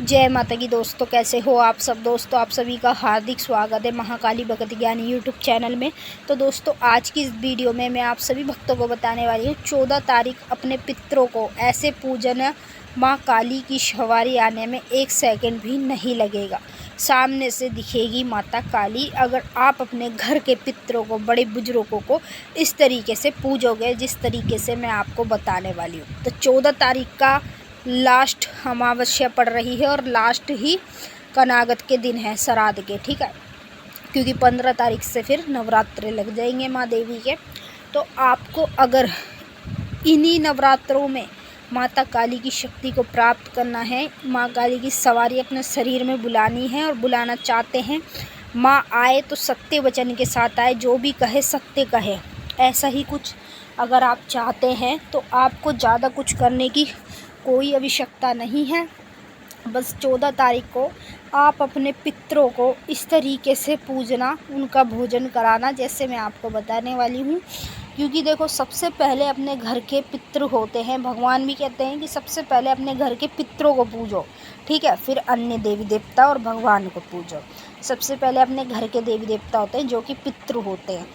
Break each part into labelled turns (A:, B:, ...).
A: जय माता की दोस्तों, कैसे हो आप सब। दोस्तों आप सभी का हार्दिक स्वागत है महाकाली भगत ज्ञानी यूट्यूब चैनल में। तो दोस्तों आज की इस वीडियो में मैं आप सभी भक्तों को बताने वाली हूँ 14 तारीख अपने पितरों को ऐसे पूजन। माँ काली की सवारी आने में 1 सेकंड भी नहीं लगेगा। सामने से दिखेगी माता काली। अगर आप अपने घर के पितरों को, बड़े बुजुर्गों को इस तरीके से पूजोगे जिस तरीके से मैं आपको बताने वाली हूँ। तो 14 तारीख का लास्ट अमावस्या पड़ रही है और लास्ट ही कनागत के दिन है श्राद्ध के, ठीक है, क्योंकि 15 तारीख से फिर नवरात्रे लग जाएंगे माँ देवी के। तो आपको अगर इन्हीं नवरात्रों में माता काली की शक्ति को प्राप्त करना है, माँ काली की सवारी अपने शरीर में बुलानी है और बुलाना चाहते हैं, माँ आए तो सत्य वचन के साथ आए, जो भी कहे सत्य कहे, ऐसा ही कुछ अगर आप चाहते हैं तो आपको ज़्यादा कुछ करने की कोई आवश्यकता नहीं है। बस 14 तारीख को आप अपने पितरों को इस तरीके से पूजना, उनका भोजन कराना जैसे मैं आपको बताने वाली हूँ। क्योंकि देखो सबसे पहले अपने घर के पितृ होते हैं। भगवान भी कहते हैं कि सबसे पहले अपने घर के पितरों को पूजो, ठीक है, फिर अन्य देवी देवता और भगवान को पूजो। सबसे पहले अपने घर के देवी देवता होते हैं जो कि पितृ होते हैं।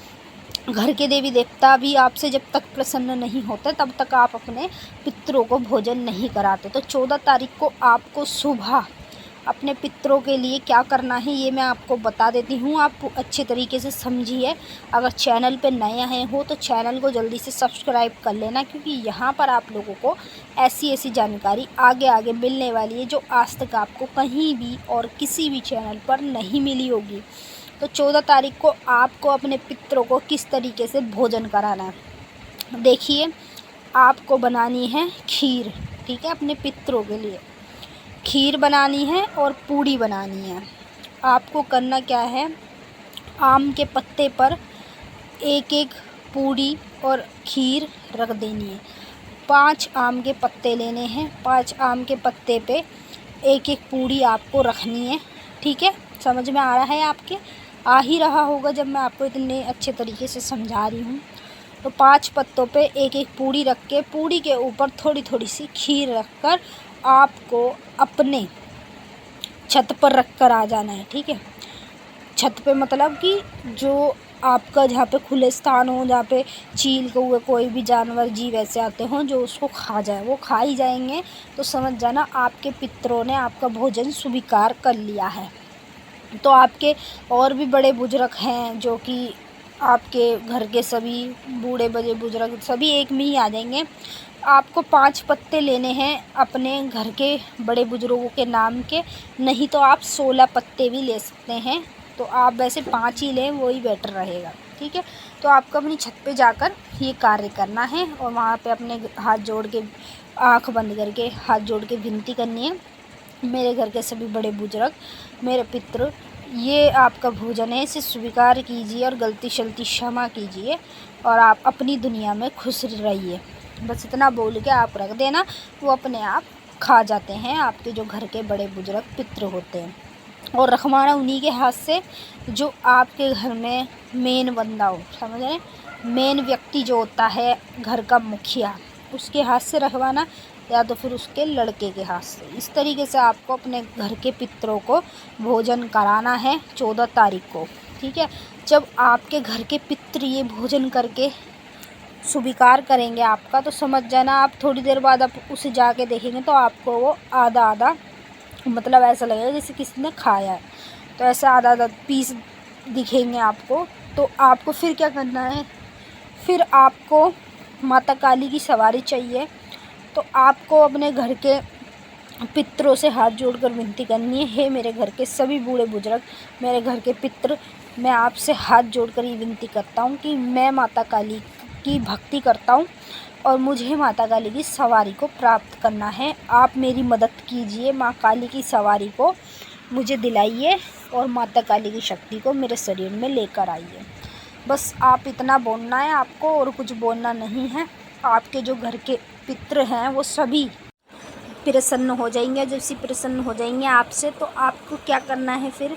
A: घर के देवी देवता भी आपसे जब तक प्रसन्न नहीं होते तब तक आप अपने पितरों को भोजन नहीं कराते। तो 14 तारीख को आपको सुबह अपने पितरों के लिए क्या करना है ये मैं आपको बता देती हूँ, आप अच्छे तरीके से समझिए। अगर चैनल पे नए आए हो तो चैनल को जल्दी से सब्सक्राइब कर लेना, क्योंकि यहाँ पर आप लोगों को ऐसी ऐसी जानकारी आगे आगे मिलने वाली है जो आज तक आपको कहीं भी और किसी भी चैनल पर नहीं मिली होगी। तो 14 तारीख को आपको अपने पितरों को किस तरीके से भोजन कराना है, देखिए। आपको बनानी है खीर, ठीक है, अपने पितरों के लिए खीर बनानी है और पूड़ी बनानी है। आपको करना क्या है, आम के पत्ते पर एक एक पूड़ी और खीर रख देनी है। 5 आम के पत्ते लेने हैं, 5 आम के पत्ते पे एक एक पूड़ी आपको रखनी है, ठीक है। समझ में आ रहा है आपके? आ ही रहा होगा जब मैं आपको इतने अच्छे तरीके से समझा रही हूँ। तो 5 पत्तों पे एक एक पूड़ी रख के, पूड़ी के ऊपर थोड़ी थोड़ी सी खीर रख कर आपको अपने छत पर रख कर आ जाना है, ठीक है। छत पे मतलब कि जो आपका जहाँ पे खुले स्थान हो, जहाँ पे चील कौवे कोई भी जानवर जीव ऐसे आते हों जो उसको खा जाए, वो खा ही जाएंगे। तो समझ जाना आपके पितरों ने आपका भोजन स्वीकार कर लिया है। तो आपके और भी बड़े बुजुर्ग हैं जो कि आपके घर के सभी बूढ़े बड़े बुजुर्ग सभी एक में ही आ जाएंगे। आपको 5 पत्ते लेने हैं अपने घर के बड़े बुजुर्गों के नाम के, नहीं तो आप 16 पत्ते भी ले सकते हैं। तो आप वैसे 5 ही लें, वही बेटर रहेगा, ठीक है। तो आपको अपनी छत पे जाकर ये कार्य करना है और वहाँ पे अपने हाथ जोड़ के, आँख बंद करके हाथ जोड़ के विनती करनी है, मेरे घर के सभी बड़े बुजुर्ग, मेरे पितृ, ये आपका भोजन है, इसे स्वीकार कीजिए और गलती शलती क्षमा कीजिए और आप अपनी दुनिया में खुश रहिए। बस इतना बोल के आप रख देना, वो अपने आप खा जाते हैं आपके जो घर के बड़े बुजुर्ग पितृ होते हैं। और रखवाना उन्हीं के हाथ से जो आपके घर में मेन बंदा हो, समझ रहे हैं, मेन व्यक्ति जो होता है घर का मुखिया, उसके हाथ से रखवाना या तो फिर उसके लड़के के हाथ से। इस तरीके से आपको अपने घर के पितरों को भोजन कराना है 14 तारीख को, ठीक है। जब आपके घर के पितृ ये भोजन करके स्वीकार करेंगे आपका, तो समझ जाना आप थोड़ी देर बाद आप उसे जाके देखेंगे तो आपको वो आधा आधा, मतलब ऐसा लगेगा जैसे किसी ने खाया है, तो ऐसा आधा आधा पीस दिखेंगे आपको। तो आपको फिर क्या करना है, फिर आपको माता काली की सवारी चाहिए। तो आपको अपने घर के पितरों से हाथ जोड़कर विनती करनी है, हे मेरे घर के सभी बूढ़े बुजुर्ग, मेरे घर के पितृ, मैं आपसे हाथ जोड़कर ये विनती करता हूँ कि मैं माता काली की भक्ति करता हूँ और मुझे माता काली की सवारी को प्राप्त करना है। आप मेरी मदद कीजिए, माँ काली की सवारी को मुझे दिलाइए और माता काली की शक्ति को मेरे शरीर में लेकर आइए। बस आप इतना बोलना है आपको, और कुछ बोलना नहीं है। आपके जो घर के पितृ हैं वो सभी प्रसन्न हो जाएंगे। जैसे प्रसन्न हो जाएंगे आपसे, तो आपको क्या करना है, फिर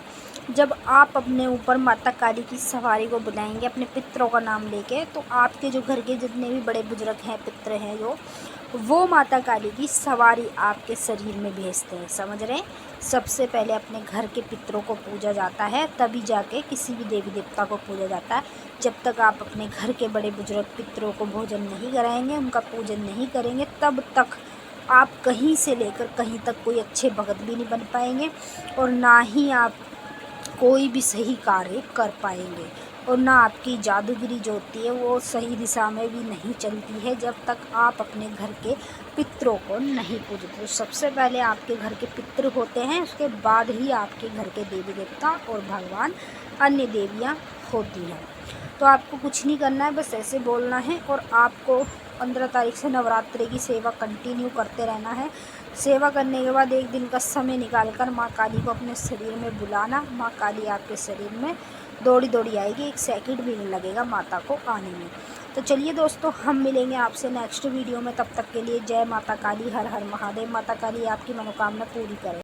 A: जब आप अपने ऊपर माता काली की सवारी को बुलाएंगे अपने पितरों का नाम लेके, तो आपके जो घर के जितने भी बड़े बुजुर्ग हैं, पितर हैं, जो वो माता काली की सवारी आपके शरीर में भेजते हैं। समझ रहे हैं? सबसे पहले अपने घर के पितरों को पूजा जाता है, तभी जाके किसी भी देवी देवता को पूजा जाता है। जब तक आप अपने घर के बड़े बुजुर्ग पितरों को भोजन नहीं कराएंगे, उनका पूजन नहीं करेंगे, तब तक आप कहीं से लेकर कहीं तक कोई अच्छे भगत भी नहीं बन पाएंगे, और ना ही आप कोई भी सही कार्य कर पाएंगे, और ना आपकी जादूगिरी जो होती है वो सही दिशा में भी नहीं चलती है जब तक आप अपने घर के पितरों को नहीं पूजते। तो सबसे पहले आपके घर के पितृ होते हैं, उसके बाद ही आपके घर के देवी देवता और भगवान, अन्य देवियाँ होती हैं। तो आपको कुछ नहीं करना है, बस ऐसे बोलना है, और आपको 15 तारीख से नवरात्रि की सेवा कंटिन्यू करते रहना है। सेवा करने के बाद एक दिन का समय निकालकर माँ काली को अपने शरीर में बुलाना। माँ काली आपके शरीर में दौड़ी दौड़ी आएगी, 1 सेकंड भी नहीं लगेगा माता को आने में। तो चलिए दोस्तों, हम मिलेंगे आपसे नेक्स्ट वीडियो में। तब तक के लिए जय माता काली, हर हर महादेव। माता काली आपकी मनोकामना पूरी करे।